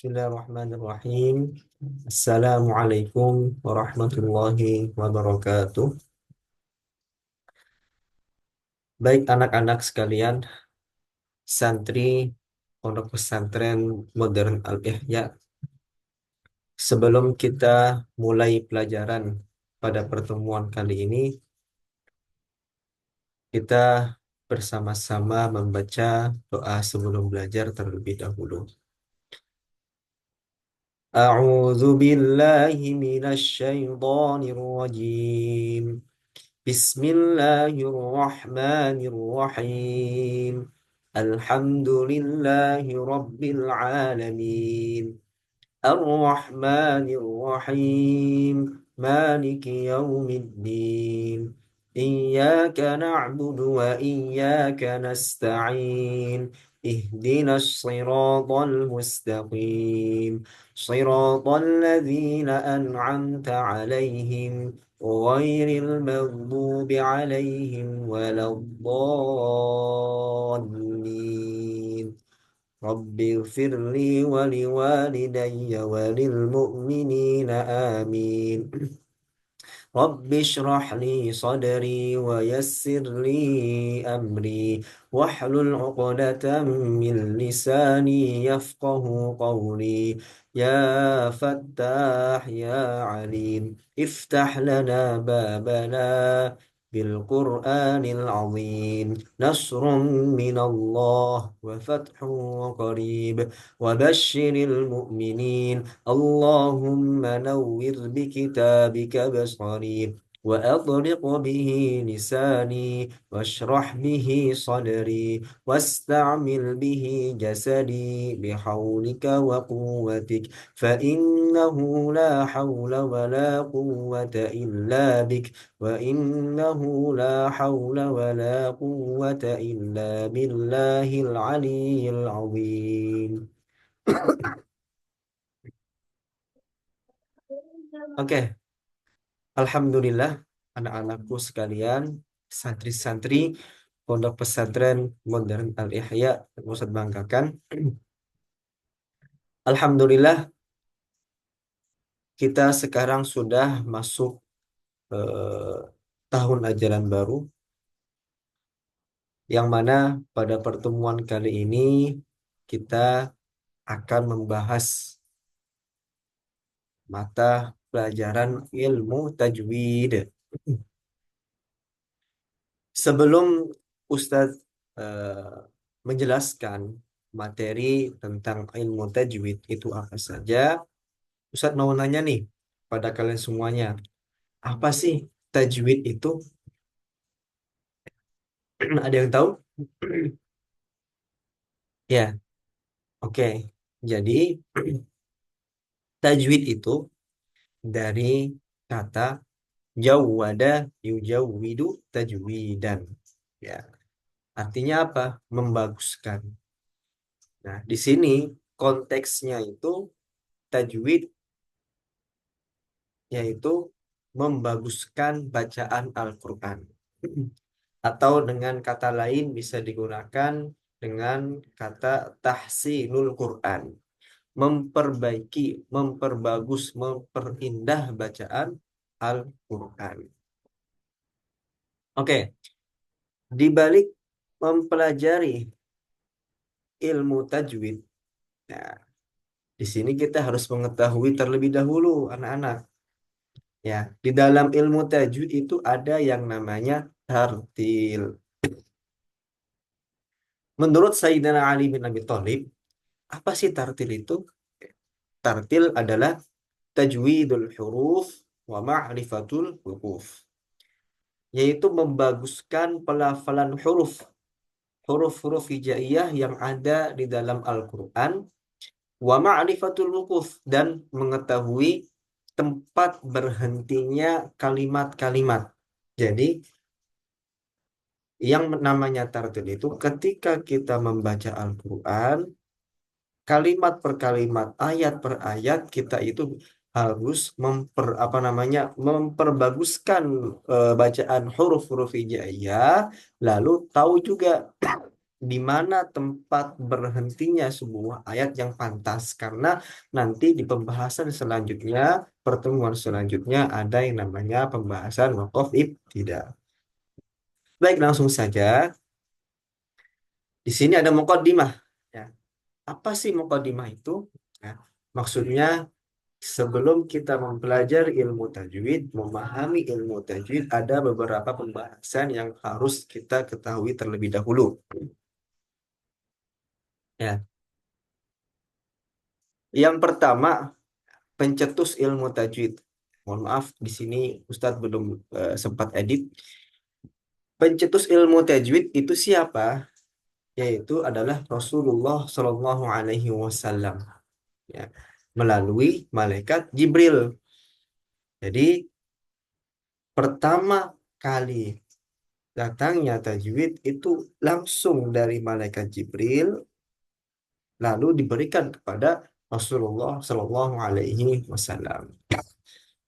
Bismillahirrahmanirrahim. Assalamualaikum warahmatullahi wabarakatuh. Baik anak-anak sekalian, santri Pondok Pesantren Modern Al-Ihya. Sebelum kita mulai pelajaran pada pertemuan kali ini, kita bersama-sama membaca doa sebelum belajar terlebih dahulu. A'udzu billahi minasy syaithanir rajim. Bismillahirrahmanirrahim. Alhamdulillahi Rabbil Alamin. Ar-Rahmanir-Rahim. Maliki yaumiddin. Iyyaka na'budu wa iyyaka nasta'in. Ihdinas siratal mustaqim. Siratal ladzina an'amta 'alaihim ghairil maghdubi 'alaihim waladdallin. Rabbi firli wali walidayya walil mu'minina amin. Rabbi shrah li sadri wa yassir li amri wahlul 'uqdatam min lisani yafqahu qawli. Ya Fattah ya Alim, iftah lana babana bil Qur'anil azim. Nasrun minallah wa fathun qarib wa basyiril mu'minin. Allahumma nawwir bi kitabika basari wa adriq bihi lisani washrah bihi sadri wasta'mil bihi jasadi bihawlika wa quwwatik fa innahu la hawla wa la quwwata illa bik wa innahu la hawla wa la quwwata illa billahil aliyyil azim. Oke, Alhamdulillah, anak-anakku sekalian, santri-santri Pondok Pesantren Modern Al-Ihya yang Ustadz banggakan. Alhamdulillah, kita sekarang sudah masuk eh, tahun ajaran baru, yang mana pada pertemuan kali ini kita akan membahas mata pelajaran ilmu tajwid. Sebelum Ustadz eh, menjelaskan materi tentang ilmu tajwid itu apa saja, Ustadz mau nanya nih pada kalian semuanya, apa sih tajwid itu? Ada yang tahu? Ya, oke. Jadi tajwid itu dari kata jawwada yujawwidu tajwidan. Ya, artinya apa? Membaguskan. Nah, di sini konteksnya itu tajwid yaitu membaguskan bacaan Al-Quran. Atau dengan kata lain bisa digunakan dengan kata tahsinul Quran. Memperbaiki, memperbagus, memperindah bacaan Al-Quran. Oke, di balik mempelajari ilmu tajwid, nah, di sini kita harus mengetahui terlebih dahulu anak-anak. Ya, di dalam ilmu tajwid itu ada yang namanya tartil. Menurut Sayyidina Ali bin Abi Thalib, apa sih tartil itu? Tartil adalah tajwidul huruf wa ma'rifatul huruf, yaitu membaguskan pelafalan huruf, huruf-huruf hijaiyah yang ada di dalam Al-Quran, wa ma'rifatul wuquf, dan mengetahui tempat berhentinya kalimat-kalimat. Jadi, yang namanya tartil itu ketika kita membaca Al-Quran, kalimat per kalimat, ayat per ayat, kita itu harus memperbaguskan bacaan huruf-huruf hijaiyah, lalu tahu juga di mana tempat berhentinya sebuah ayat yang pantas. Karena nanti di pembahasan selanjutnya, pertemuan selanjutnya ada yang namanya pembahasan waqaf ibtidah. Baik, langsung saja. Di sini ada muqaddimah. Ya. Apa sih muqaddimah itu? Ya, maksudnya sebelum kita mempelajari ilmu tajwid, memahami ilmu tajwid, ada beberapa pembahasan yang harus kita ketahui terlebih dahulu. Ya, yang pertama, pencetus ilmu tajwid. Mohon maaf, di sini Ustadz belum sempat edit. Pencetus ilmu tajwid itu siapa? Yaitu adalah Rasulullah Shallallahu Alaihi Wasallam. Ya, melalui malaikat Jibril. Jadi pertama kali datangnya tajwid itu langsung dari malaikat Jibril, lalu diberikan kepada Rasulullah Shallallahu Alaihi Wasallam.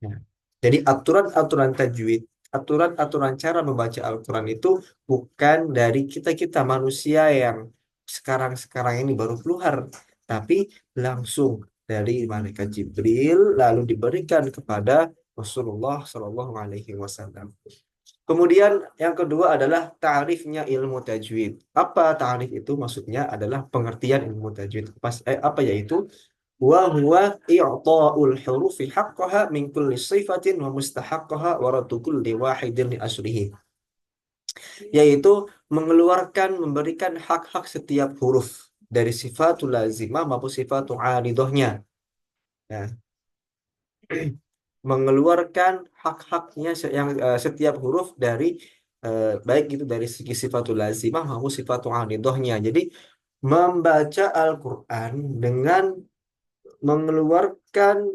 Ya. Jadi aturan-aturan tajwid, aturan-aturan cara membaca Al-Quran itu bukan dari kita-kita manusia yang sekarang-sekarang ini baru keluar, tapi langsung dari malaikat Jibril lalu diberikan kepada Rasulullah Shallallahu Alaihi Wasallam. Kemudian yang kedua adalah ta'rifnya ilmu tajwid. Apa ta'rif itu? Maksudnya adalah pengertian ilmu tajwid. Apa yaitu? Wa huwa i'ta'ul hurufi haqqaha min kulli sifatin wa mustahaqqaha wa raddu kulli wahidin li aslihi. Yaitu mengeluarkan, memberikan hak-hak setiap huruf dari sifatul lazimah maupun sifatul aridhahnya. Ya, mengeluarkan hak-haknya yang setiap huruf dari baik itu dari segi sifatul lazimah maupun sifatul aridhahnya. Jadi membaca Al-Quran dengan mengeluarkan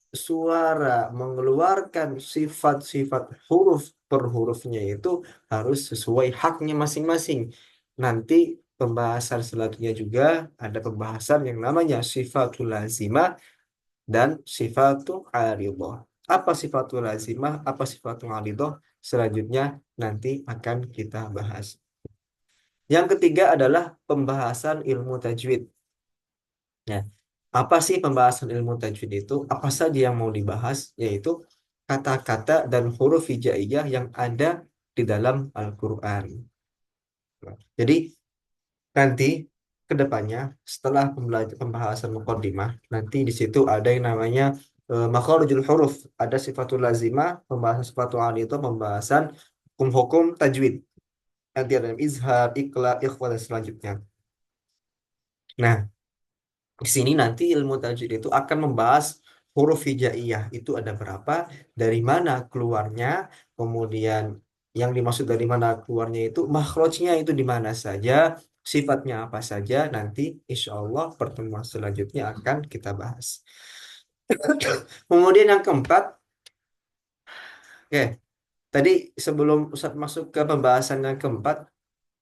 suara, mengeluarkan sifat-sifat huruf per hurufnya itu harus sesuai haknya masing-masing. Nanti pembahasan selanjutnya juga ada pembahasan yang namanya sifatul lazimah dan sifatul aridhah. Apa sifatul lazimah, apa sifatul aridhah? Selanjutnya nanti akan kita bahas. Yang ketiga adalah pembahasan ilmu tajwid. Ya, apa sih pembahasan ilmu tajwid itu? Apa saja yang mau dibahas? Yaitu kata-kata dan huruf hijaiyah yang ada di dalam Al-Quran. Jadi nanti ke depannya setelah pembahasan muqaddimah, nanti di situ ada yang namanya makharijul huruf, ada sifatul lazimah, pembahasan sifatul itu pembahasan hukum-hukum tajwid. Nanti ada izhar, iqla, ikhfa dan selanjutnya. Nah, di sini nanti ilmu tajwid itu akan membahas huruf hijaiyah itu ada berapa, dari mana keluarnya, kemudian yang dimaksud dari mana keluarnya itu, makhrajnya itu di mana saja, sifatnya apa saja, nanti insya Allah pertemuan selanjutnya akan kita bahas. Kemudian yang keempat, oke, tadi sebelum Ustadz masuk ke pembahasan yang keempat,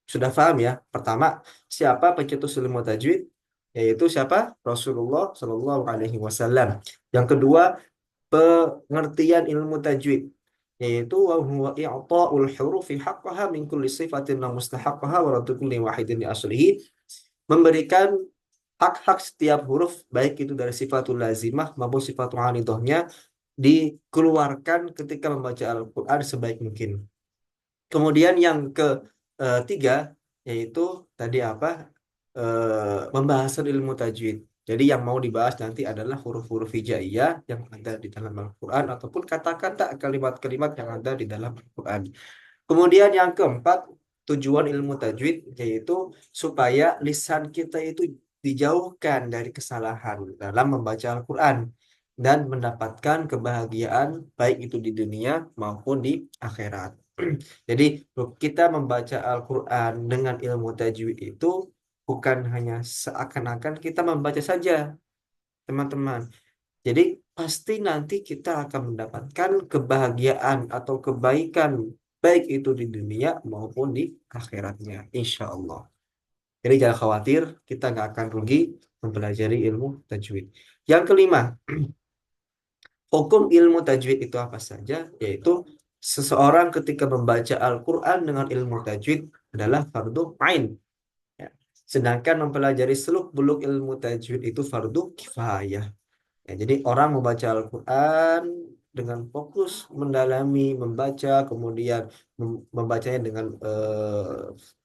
sudah paham ya? Pertama, siapa pencetus ilmu tajwid? Yaitu siapa? Rasulullah Shallallahu Alaihi Wasallam. Yang kedua, pengertian ilmu tajwid, yaitu wa huwa i'ta'ul hurufi haqqaha min kulli sifatin wa mustahaqqaha wa raddu kulli wahidin li aslihi. Memberikan hak-hak setiap huruf, baik itu dari sifatul lazimah maupun sifatul anidahnya, dikeluarkan ketika membaca Al-Quran sebaik mungkin. Kemudian yang ketiga yaitu tadi apa? Pembahasan ilmu tajwid. Jadi yang mau dibahas nanti adalah huruf-huruf hijaiyah yang ada di dalam Al-Quran ataupun kata-kata kalimat-kalimat yang ada di dalam Al-Quran. Kemudian yang keempat, tujuan ilmu tajwid yaitu supaya lisan kita itu dijauhkan dari kesalahan dalam membaca Al-Quran dan mendapatkan kebahagiaan baik itu di dunia maupun di akhirat. Jadi kita membaca Al-Quran dengan ilmu tajwid itu bukan hanya seakan-akan kita membaca saja, teman-teman. Jadi pasti nanti kita akan mendapatkan kebahagiaan atau kebaikan baik itu di dunia maupun di akhiratnya, insya Allah. Jadi jangan khawatir, kita nggak akan rugi mempelajari ilmu tajwid. Yang kelima, hukum ilmu tajwid itu apa saja? Yaitu seseorang ketika membaca Al-Quran dengan ilmu tajwid adalah fardu ain. Ya. Sedangkan mempelajari seluk-beluk ilmu tajwid itu fardu kifayah. Ya, jadi orang membaca Al-Quran dengan fokus mendalami, membaca, kemudian membacanya dengan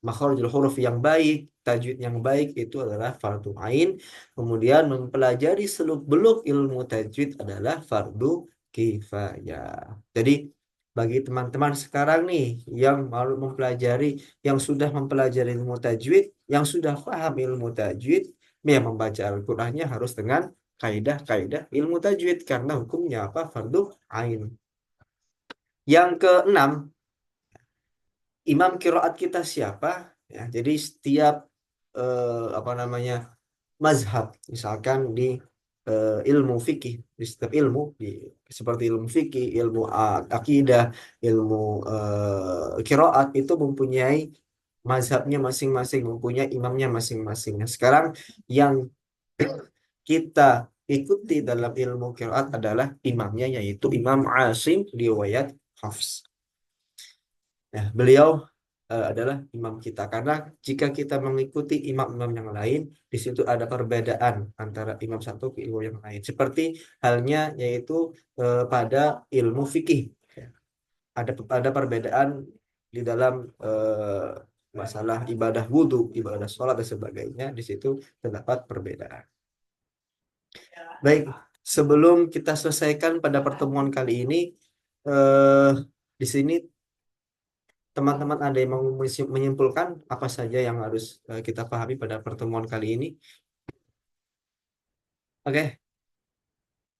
makharijul huruf yang baik, tajwid yang baik itu adalah fardu ain. Kemudian mempelajari seluk-beluk ilmu tajwid adalah fardu kifayah. Jadi bagi teman-teman sekarang nih yang mau mempelajari, yang sudah mempelajari ilmu tajwid, yang sudah paham ilmu tajwid, ya membaca Al-Qur'annya harus dengan kaidah-kaidah ilmu tajwid karena hukumnya apa? Fardu ain. Yang keenam, imam kiroat kita siapa? Ya, jadi setiap apa namanya mazhab, misalkan di ilmu fikih, di setiap ilmu, seperti ilmu fikih, ilmu akidah, ilmu kiroat itu mempunyai mazhabnya masing-masing, mempunyai imamnya masing-masing. Nah, sekarang yang kita ikuti dalam ilmu qiraat adalah imamnya yaitu Imam Asim riwayat Hafs. Nah, beliau adalah imam kita karena jika kita mengikuti imam-imam yang lain, di situ ada perbedaan antara imam satu ke ilmu yang lain. Seperti halnya yaitu pada ilmu fikih. Ada perbedaan di dalam masalah ibadah wudhu, ibadah sholat dan sebagainya. Di situ terdapat perbedaan. Baik, sebelum kita selesaikan pada pertemuan kali ini, eh, di sini teman-teman ada yang mau menyimpulkan apa saja yang harus kita pahami pada pertemuan kali ini? Oke,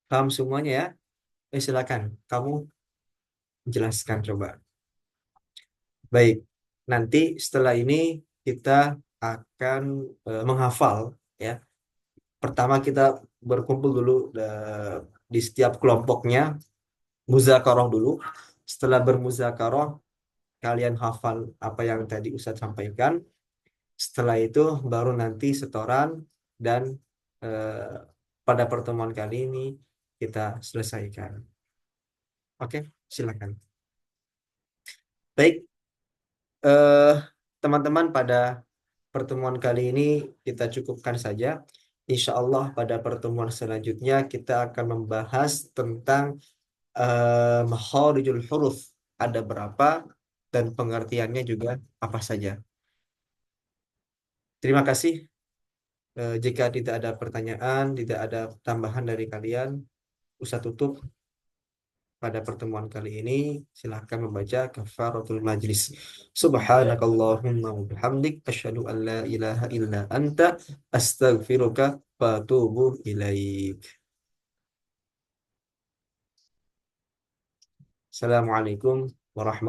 paham semuanya ya? Silakan, kamu jelaskan coba. Baik, nanti setelah ini kita akan menghafal ya. Pertama kita berkumpul dulu di setiap kelompoknya, muzakarah dulu. Setelah bermuzakarah, kalian hafal apa yang tadi Ustadz sampaikan. Setelah itu baru nanti setoran dan eh, pada pertemuan kali ini kita selesaikan. Oke, silakan. Baik, eh, teman-teman pada pertemuan kali ini kita cukupkan saja. Insya Allah pada pertemuan selanjutnya kita akan membahas tentang makharijul huruf. Ada berapa dan pengertiannya juga apa saja. Terima kasih. Jika tidak ada pertanyaan, tidak ada tambahan dari kalian, usah tutup pada pertemuan kali ini. Silahkan membaca kafaratul majlis. Subhanakallahumma wa bihamdik asyhadu an la ilaha illa anta astaghfiruka wa atubu ilaik. Assalamualaikum warahmatullahi